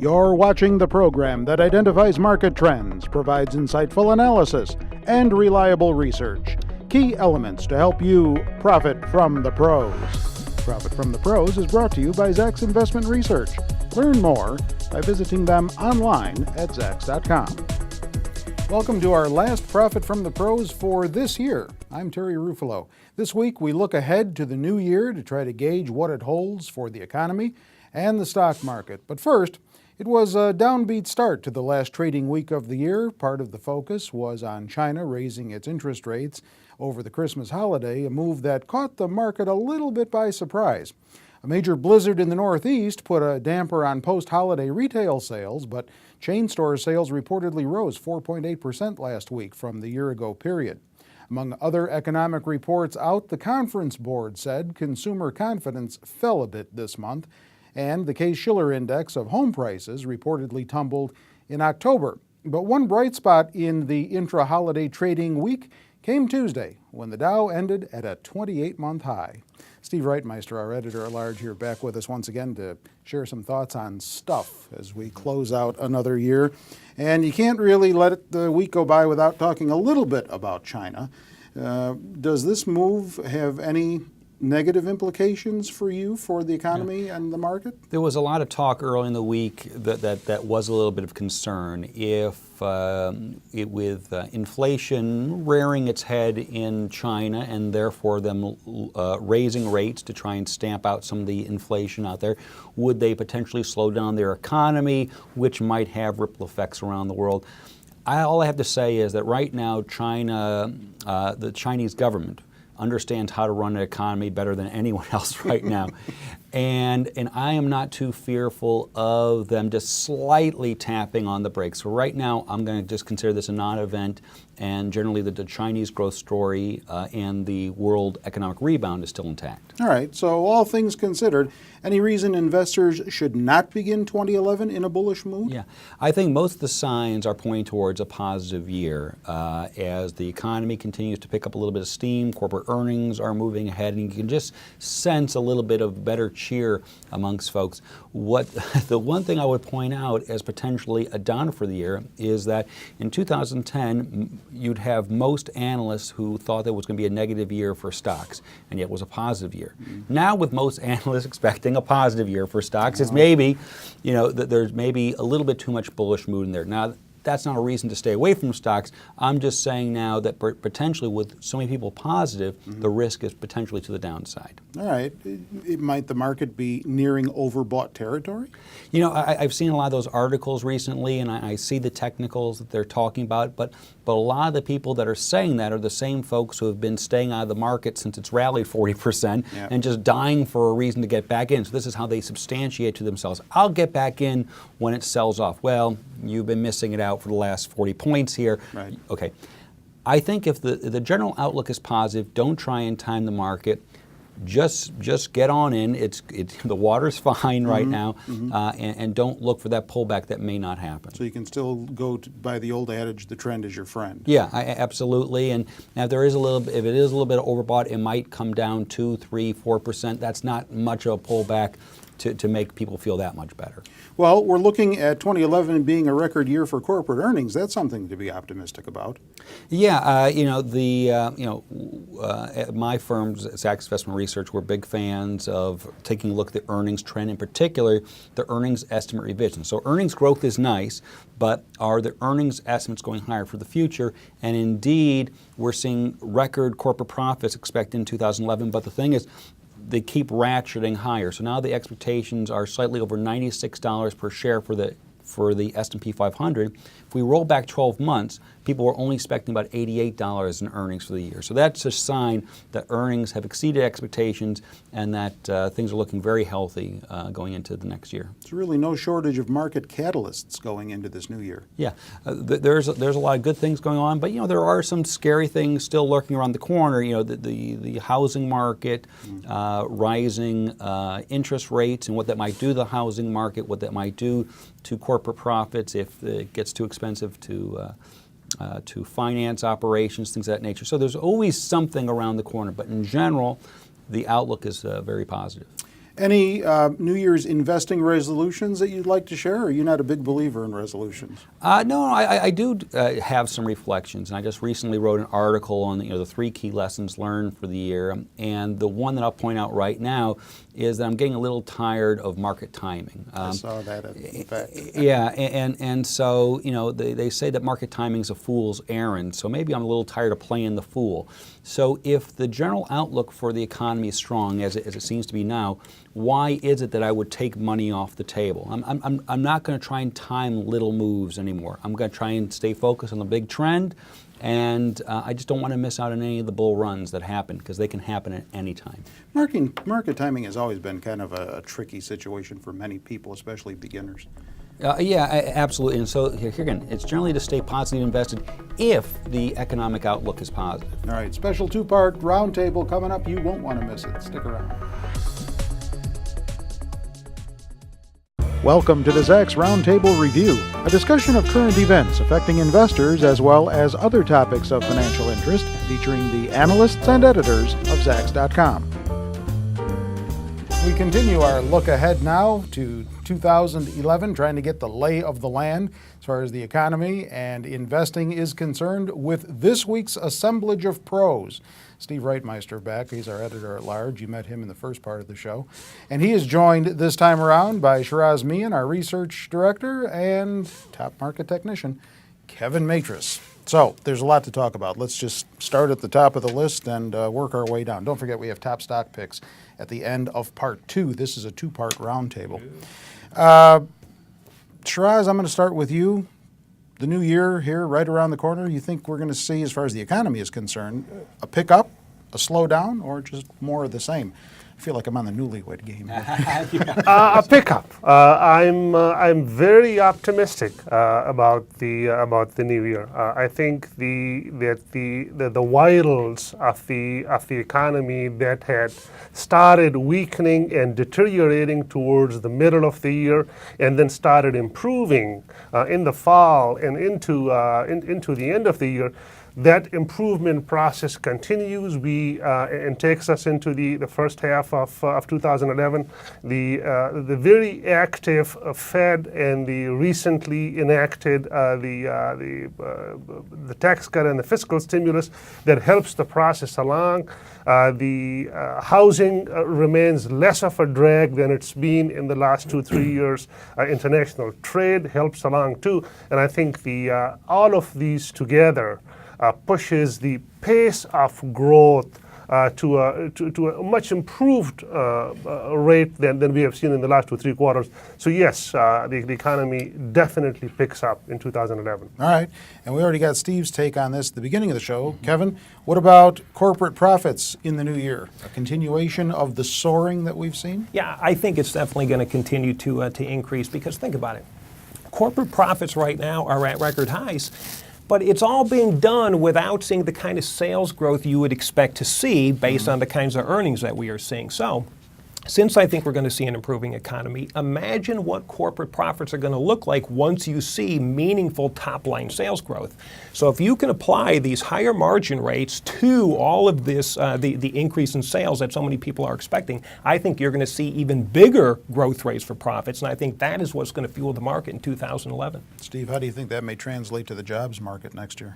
You're watching the program that identifies market trends, provides insightful analysis, and reliable research. Key elements to help you profit from the pros. Profit from the Pros is brought to you by Zacks Investment Research. Learn more by visiting them online at Zacks.com. Welcome to our last Profit from the Pros for this year. I'm Terry Ruffalo. This week we look ahead to the new year to try to gauge what it holds for the economy and the stock market. But first, it was a downbeat start to the last trading week of the year. Part of the focus was on China raising its interest rates over the Christmas holiday, a move that caught the market a little bit by surprise. A major blizzard in the Northeast put a damper on post-holiday retail sales, but chain store sales reportedly rose 4.8% last week from the year-ago period. Among other economic reports out, the Conference Board said consumer confidence fell a bit this month, and the Case-Shiller Index of home prices reportedly tumbled in October. But one bright spot in the intra-holiday trading week came Tuesday, when the Dow ended at a 28-month high. Steve Reitmeister, our editor-at-large, here back with us once again to share some thoughts on stuff as we close out another year. And you can't really let the week go by without talking a little bit about China. Does this move have any negative implications for you, for the economy and the market? There was a lot of talk early in the week that was a little bit of concern. If with inflation rearing its head in China and therefore them raising rates to try and stamp out some of the inflation out there, would they potentially slow down their economy, which might have ripple effects around the world? All I have to say is that right now China, the Chinese government, understands how to run an economy better than anyone else right now. And I am not too fearful of them just slightly tapping on the brakes. So right now, I'm going to just consider this a non-event, and generally the Chinese growth story and the world economic rebound is still intact. All right, so all things considered, any reason investors should not begin 2011 in a bullish mood? Yeah, I think most of the signs are pointing towards a positive year as the economy continues to pick up a little bit of steam, corporate earnings are moving ahead, and you can just sense a little bit of better cheer amongst folks. The one thing I would point out as potentially a downer for the year is that in 2010, you'd have most analysts who thought there was going to be a negative year for stocks, and yet it was a positive year. Mm-hmm. Now, with most analysts expecting a positive year for stocks, it's maybe, there's maybe a little bit too much bullish mood in there. Now, that's not a reason to stay away from stocks. I'm just saying now that potentially with so many people positive, the risk is potentially to the downside. All right. Might the market be nearing overbought territory? I've seen a lot of those articles recently, and I see the technicals that they're talking about, but a lot of the people that are saying that are the same folks who have been staying out of the market since it's rallied 40% and just dying for a reason to get back in. So this is how they substantiate to themselves. I'll get back in when it sells off. Well, you've been missing it out for the last 40 points here. Right. Okay. I think if the general outlook is positive, don't try and time the market. Just get on in. The water's fine right now, and don't look for that pullback that may not happen. So you can still go by the old adage, the trend is your friend. Yeah, absolutely. And now if it is a little bit overbought, it might come down 2, 3, 4%. That's not much of a pullback to make people feel that much better. Well, we're looking at 2011 being a record year for corporate earnings. That's something to be optimistic about. Yeah, at my firm's Zacks Investment Research, we're big fans of taking a look at the earnings trend, in particular the earnings estimate revision. So earnings growth is nice, but are the earnings estimates going higher for the future? And indeed, we're seeing record corporate profits expected in 2011. But the thing is, they keep ratcheting higher. So now the expectations are slightly over $96 per share for the S&P 500. If we roll back 12 months, people were only expecting about $88 in earnings for the year. So that's a sign that earnings have exceeded expectations and that things are looking very healthy going into the next year. There's really no shortage of market catalysts going into this new year. Yeah, there's a lot of good things going on, but there are some scary things still lurking around the corner. The housing market, rising interest rates, and what that might do to the housing market, what that might do to corporate profits if it gets too expensive to finance operations, things of that nature. So there's always something around the corner, but in general, the outlook is very positive. Any New Year's investing resolutions that you'd like to share, or are you not a big believer in resolutions? No, I do have some reflections, and I just recently wrote an article on the 3 key lessons learned for the year, and the one that I'll point out right now is that I'm getting a little tired of market timing. I saw that, in fact. Yeah, and so, they say that market timing is a fool's errand, so maybe I'm a little tired of playing the fool. So if the general outlook for the economy is strong, as it seems to be now, why is it that I would take money off the table? I'm not going to try and time little moves anymore. I'm going to try and stay focused on the big trend, and I just don't want to miss out on any of the bull runs that happen, because they can happen at any time. Market timing has always been kind of a tricky situation for many people, especially beginners. Yeah, absolutely. And so here again, it's generally to stay positively invested if the economic outlook is positive. All right, special 2-part roundtable coming up. You won't want to miss it. Stick around. Welcome to the Zacks Roundtable Review, a discussion of current events affecting investors as well as other topics of financial interest, featuring the analysts and editors of Zacks.com. We continue our look ahead now to 2011, trying to get the lay of the land as far as the economy and investing is concerned with this week's assemblage of pros. Steve Reitmeister back. He's our editor-at-large. You met him in the first part of the show. And he is joined this time around by Shiraz Mian, our research director, and top market technician, Kevin Matris. So there's a lot to talk about. Let's just start at the top of the list and work our way down. Don't forget we have top stock picks at the end of part 2. This is a 2-part roundtable. Shiraz, I'm going to start with you. The new year here, right around the corner, you think we're going to see, as far as the economy is concerned, a pickup, a slowdown, or just more of the same? I feel like I'm on the newlywed game. A pickup. I'm very optimistic about the new year. I think the vitals of the economy that had started weakening and deteriorating towards the middle of the year, and then started improving in the fall and into the end of the year. That improvement process continues and takes us into the first half of 2011. The very active Fed and the recently enacted the tax cut and the fiscal stimulus that helps the process along. The housing remains less of a drag than it's been in the last 2-3 years. International trade helps along too, and I think all of these together pushes the pace of growth to a much improved rate than we have seen in the last 2-3 quarters. So yes, the economy definitely picks up in 2011. All right, and we already got Steve's take on this at the beginning of the show. Kevin, what about corporate profits in the new year? A continuation of the soaring that we've seen? Yeah, I think it's definitely going to continue to increase, because think about it. Corporate profits right now are at record highs. But it's all being done without seeing the kind of sales growth you would expect to see based on the kinds of earnings that we are seeing. So, since I think we're going to see an improving economy, imagine what corporate profits are going to look like once you see meaningful top-line sales growth. So if you can apply these higher margin rates to all of this, the increase in sales that so many people are expecting, I think you're going to see even bigger growth rates for profits, and I think that is what's going to fuel the market in 2011. Steve, how do you think that may translate to the jobs market next year?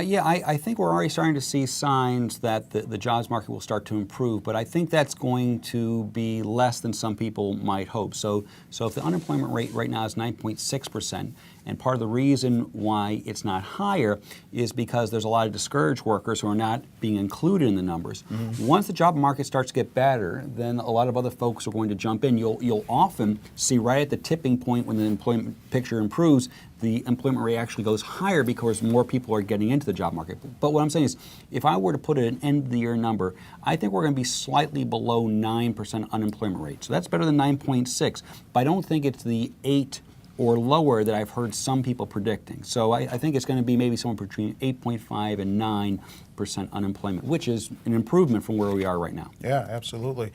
Yeah, I think we're already starting to see signs that the jobs market will start to improve, but I think that's going to be less than some people might hope. So if the unemployment rate right now is 9.6%, and part of the reason why it's not higher is because there's a lot of discouraged workers who are not being included in the numbers. Mm-hmm. Once the job market starts to get better, then a lot of other folks are going to jump in. You'll often see right at the tipping point when the employment picture improves, the employment rate actually goes higher because more people are getting into the job market. But what I'm saying is, if I were to put an end of the year number, I think we're going to be slightly below 9% unemployment rate. So that's better than 9.6, but I don't think it's the 8 or lower that I've heard some people predicting. So I think it's going to be maybe somewhere between 8.5 and 9% unemployment, which is an improvement from where we are right now. Yeah, absolutely.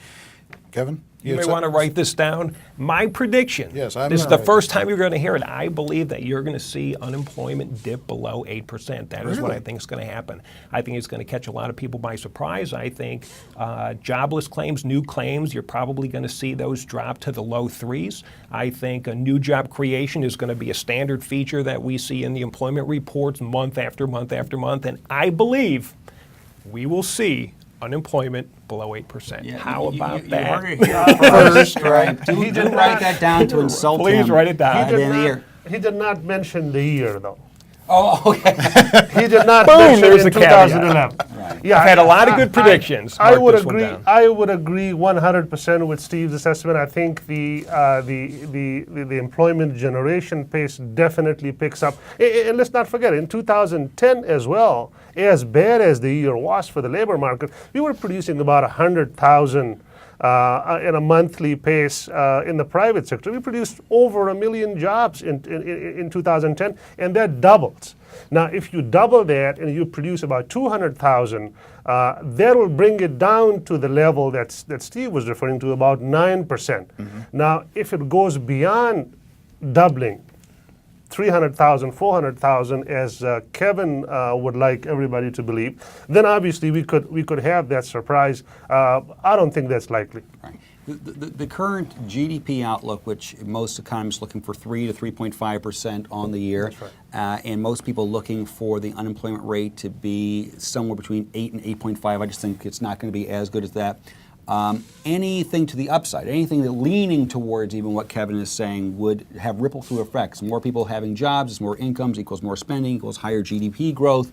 Kevin? You may want to write this down. My prediction. Yes, I'm This is gonna the write first this time you're going to hear it. I believe that you're going to see unemployment dip below 8%. That is what I Really? think is going to happen. I think it's going to catch a lot of people by surprise. I think jobless claims, new claims, you're probably going to see those drop to the low threes. I think a new job creation is going to be a standard feature that we see in the employment reports month after month after month. And I believe we will see unemployment below 8%. How about you that? heard it here first, right? Do write that down to insult him. Please write it down. at the end of the year. He did not mention the year, though. Oh, okay. He did not Boom, mention there's in the caveat. 2011. Right. Yeah, I've had a lot of good predictions. I Mark would this one agree. down. I would agree 100% with Steve's assessment. I think the employment generation pace definitely picks up. And let's not forget, in 2010 as well, as bad as the year was for the labor market, we were producing about 100,000 in a monthly pace in the private sector. We produced over 1 million jobs in 2010, and that doubles. Now, if you double that and you produce about 200,000, that will bring it down to the level that Steve was referring to, about 9%. Now, if it goes beyond doubling, 300,000, 400,000, as Kevin would like everybody to believe, then obviously we could have that surprise. I don't think that's likely. Right. The current GDP outlook, which most economists looking for 3 to 3.5% on the year, That's right. and most people looking for the unemployment rate to be somewhere between 8 and 8.5. I just think it's not going to be as good as that. Anything to the upside, anything that leaning towards even what Kevin is saying would have ripple through effects. More people having jobs, more incomes equals more spending, equals higher GDP growth,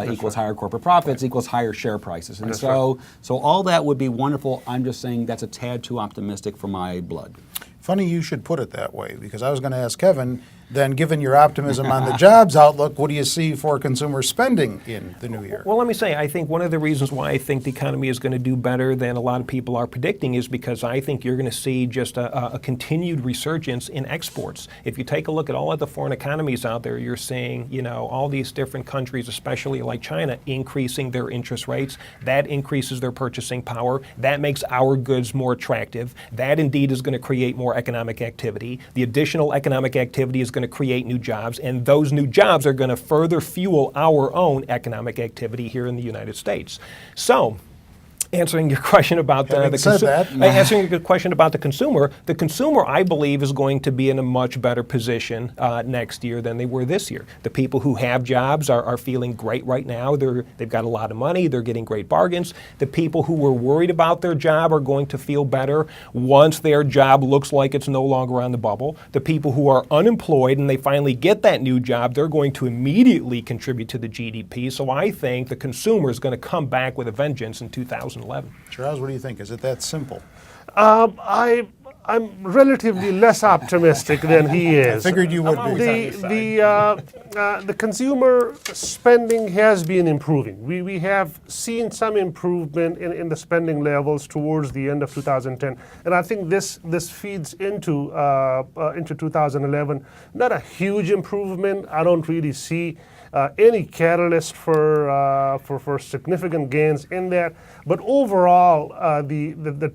equals higher corporate profits, equals higher share prices. And so all that would be wonderful. I'm just saying that's a tad too optimistic for my blood. Funny you should put it that way, because I was going to ask Kevin, then given your optimism on the jobs outlook, what do you see for consumer spending in the new year? Well, let me say, I think one of the reasons why I think the economy is going to do better than a lot of people are predicting is because I think you're going to see just a continued resurgence in exports. If you take a look at all of the foreign economies out there, you're seeing, all these different countries, especially like China, increasing their interest rates. That increases their purchasing power. That makes our goods more attractive. That indeed is going to create more economic activity. The additional economic activity is going to create new jobs, and those new jobs are going to further fuel our own economic activity here in the United States. So, answering your question about the answering your question about the consumer, I believe, is going to be in a much better position next year than they were this year. The people who have jobs are feeling great right now. They've got a lot of money. They're getting great bargains. The people who were worried about their job are going to feel better once their job looks like it's no longer on the bubble. The people who are unemployed and they finally get that new job, they're going to immediately contribute to the GDP. So I think the consumer is going to come back with a vengeance in 2011. Charles, what do you think? Is it that simple? I'm relatively less optimistic than he is. I figured you would be. The consumer spending has been improving. We have seen some improvement in the spending levels towards the end of 2010, and I think this feeds into 2011. Not a huge improvement. I don't really see any catalyst for significant gains in that. But overall, the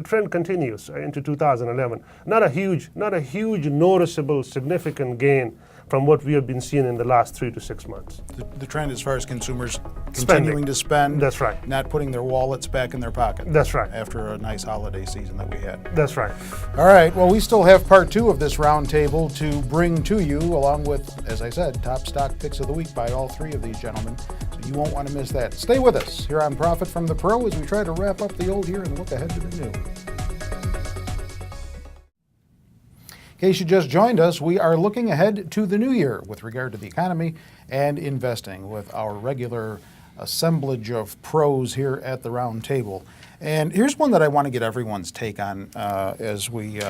trend continues into 2011. Not a huge noticeable significant gain from what we have been seeing in the last 3 to 6 months. The trend as far as consumers continuing to spend. That's right. Not putting their wallets back in their pocket. That's right. After a nice holiday season that we had. That's right. All right. Well, we still have part 2 of this roundtable to bring to you, along with, as I said, top stock picks of the week by all 3 of these gentlemen. So you won't want to miss that. Stay with us here on Profit from the Pro as we try to wrap up the old year and look ahead to the new. In case you just joined us, we are looking ahead to the new year with regard to the economy and investing with our regular assemblage of pros here at the round table. And here's one that I want to get everyone's take on as we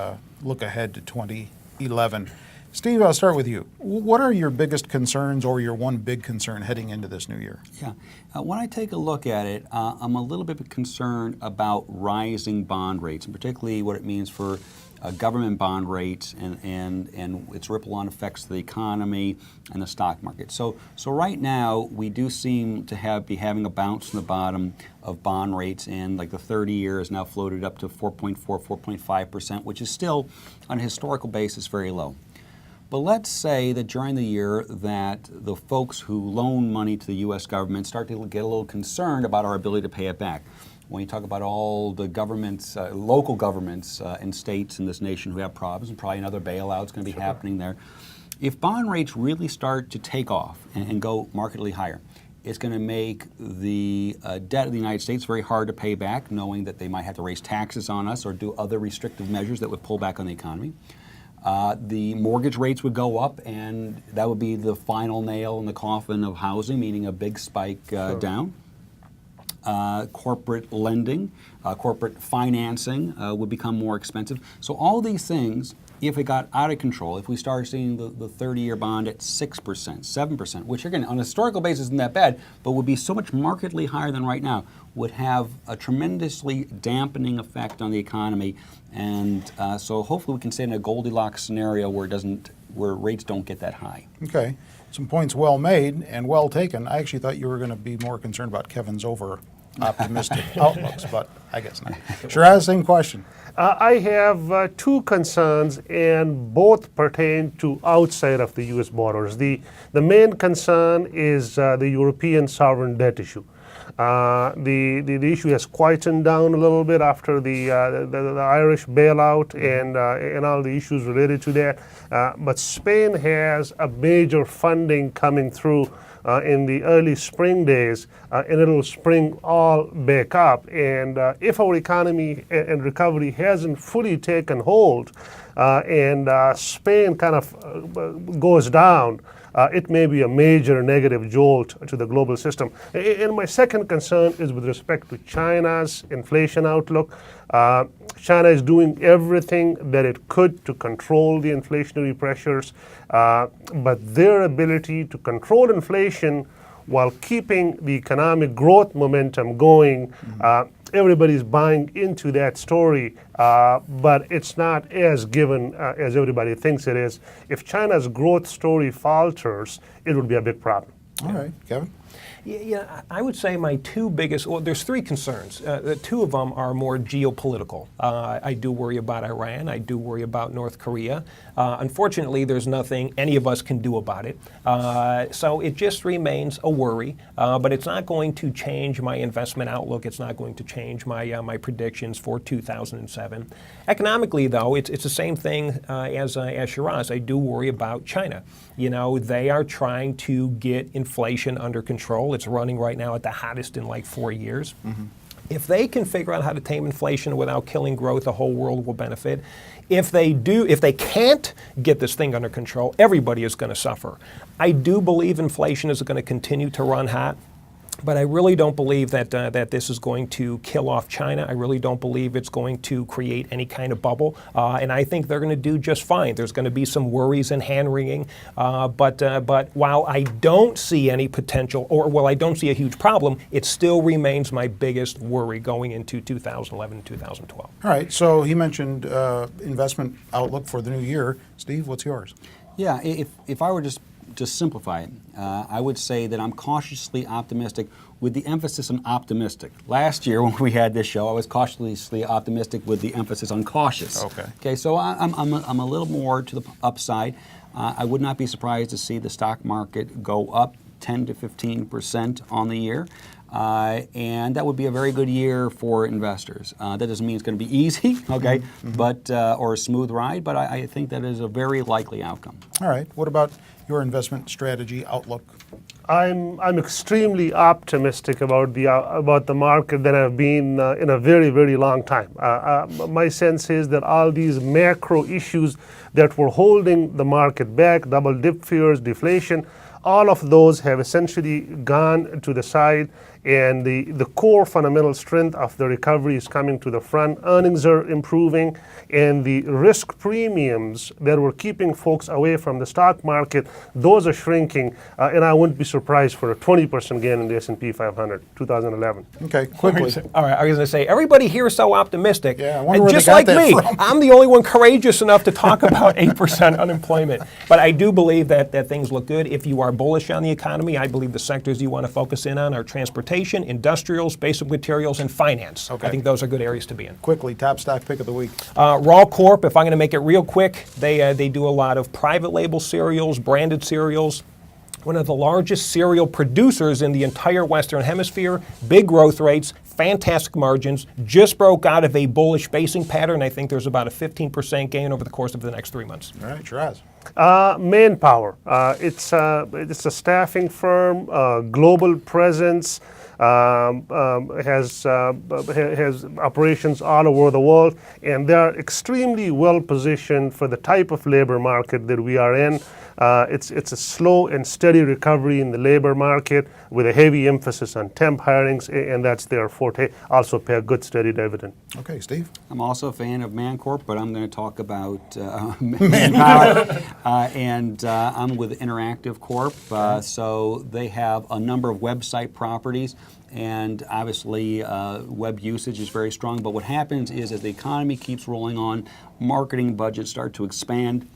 look ahead to 2011. Steve, I'll start with you. What are your biggest concerns or your one big concern heading into this new year? Yeah. When I take a look at it, I'm a little bit concerned about rising bond rates, and particularly what it means for government bond rates and its ripple-on effects to the economy and the stock market. So right now, we do seem to be having a bounce from the bottom of bond rates, and like the 30-year is now floated up to 4.4, 4.5%, which is still, on a historical basis, very low. But let's say that during the year that the folks who loan money to the U.S. government start to get a little concerned about our ability to pay it back. When you talk about all the governments, local governments and states in this nation who have problems, and probably another bailout's going to be happening there. If bond rates really start to take off and go markedly higher, it's going to make the debt of the United States very hard to pay back, knowing that they might have to raise taxes on us or do other restrictive measures that would pull back on the economy. The mortgage rates would go up, and that would be the final nail in the coffin of housing, meaning a big spike down. Corporate lending, corporate financing would become more expensive. So all these things, if it got out of control, if we started seeing the 30-year bond at 6%, 7%, which again, on a historical basis isn't that bad, but would be so much markedly higher than right now, would have a tremendously dampening effect on the economy. And so hopefully we can stay in a Goldilocks scenario where rates don't get that high. Okay. Some points well made and well taken. I actually thought you were going to be more concerned about Kevin's over-optimistic outlooks, but I guess not. Shiraz, same question. I have two concerns, and both pertain to outside of the U.S. borders. The main concern is the European sovereign debt issue. The issue has quietened down a little bit after the Irish bailout and all the issues related to that. But Spain has a major funding coming through in the early spring days, and it'll spring all back up. And if our economy and recovery hasn't fully taken hold, and Spain kind of goes down, it may be a major negative jolt to the global system. And my second concern is with respect to China's inflation outlook. China is doing everything that it could to control the inflationary pressures, but their ability to control inflation while keeping the economic growth momentum going, everybody's buying into that story, but it's not as given as everybody thinks it is. If China's growth story falters, it would be a big problem. All right, Kevin? Yeah, I would say my two biggest, well, there's three concerns. The two of them are more geopolitical. I do worry about Iran. I do worry about North Korea. Unfortunately, there's nothing any of us can do about it. So it just remains a worry, but it's not going to change my investment outlook. It's not going to change my predictions for 2007. Economically, though, it's the same thing as Shiraz. I do worry about China. You know, they are trying to get inflation under control. It's running right now at the hottest in like 4 years. If they can figure out how to tame inflation without killing growth, the whole world will benefit. If they can't get this thing under control, everybody is going to suffer. I do believe inflation is going to continue to run hot. But I really don't believe that this is going to kill off China. I really don't believe it's going to create any kind of bubble. And I think they're going to do just fine. There's going to be some worries and hand-wringing. But while I don't see any potential, or while I don't see a huge problem, it still remains my biggest worry going into 2011 and 2012. All right, so he mentioned investment outlook for the new year. Steve, what's yours? Yeah, if I were just simplify it, I would say that I'm cautiously optimistic with the emphasis on optimistic. Last year when we had this show, I was cautiously optimistic with the emphasis on cautious. Okay, so I'm a little more to the upside. I would not be surprised to see the stock market go up 10 to 15% on the year. And that would be a very good year for investors. That doesn't mean it's going to be easy, okay, but or a smooth ride, but I think that is a very likely outcome. All right, what about your investment strategy outlook? I'm extremely optimistic about the market that I've been in a very, very long time. My sense is that all these macro issues that were holding the market back, double dip fears, deflation, all of those have essentially gone to the side, and the core fundamental strength of the recovery is coming to the front. Earnings are improving, and the risk premiums that were keeping folks away from the stock market, those are shrinking, and I wouldn't be surprised for a 20% gain in the S&P 500, 2011. Okay, quickly. All right, I was going to say, everybody here is so optimistic. Yeah, I wonder and where they just got like that me, from. I'm the only one courageous enough to talk about 8% unemployment. But I do believe that things look good. If you are bullish on the economy, I believe the sectors you want to focus in on are transportation, industrials, basic materials, and finance. Okay. I think those are good areas to be in. Quickly, top stock pick of the week. Raw Corp, if I'm going to make it real quick, they do a lot of private label cereals, branded cereals. One of the largest cereal producers in the entire Western Hemisphere, big growth rates, fantastic margins, just broke out of a bullish basing pattern. I think there's about a 15% gain over the course of the next 3 months. All right, Shiraz. Manpower. It's a staffing firm, global presence, has operations all over the world, and they are extremely well positioned for the type of labor market that we are in. It's a slow and steady recovery in the labor market with a heavy emphasis on temp hirings, and that's their forte. Also pay a good steady dividend. Okay, Steve. I'm also a fan of Mancorp, but I'm going to talk about Manpower. And I'm with Interactive Corp. So they have a number of website properties, and obviously web usage is very strong. But what happens is as the economy keeps rolling on, marketing budgets start to expand.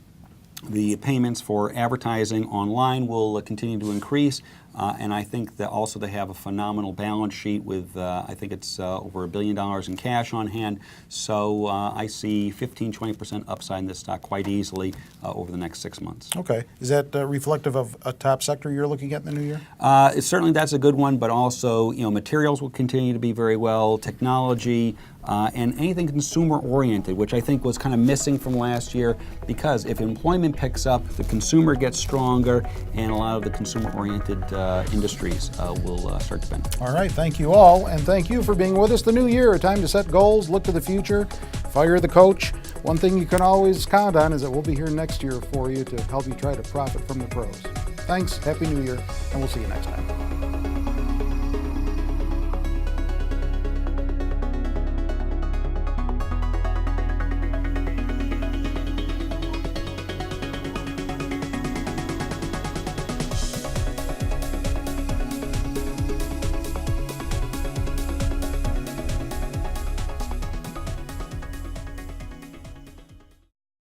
The payments for advertising online will continue to increase, and I think that also they have a phenomenal balance sheet with, I think it's over $1 billion in cash on hand. So I see 15-20% upside in this stock quite easily over the next 6 months. Okay. Is that reflective of a top sector you're looking at in the new year? Certainly that's a good one, but also materials will continue to be very well, technology, and anything consumer-oriented, which I think was kind of missing from last year, because if employment picks up, the consumer gets stronger, and a lot of the consumer-oriented industries will start to benefit. All right, thank you all, and thank you for being with us. The new year, a time to set goals, look to the future, fire the coach. One thing you can always count on is that we'll be here next year for you to help you try to profit from the pros. Thanks, Happy New Year, and we'll see you next time.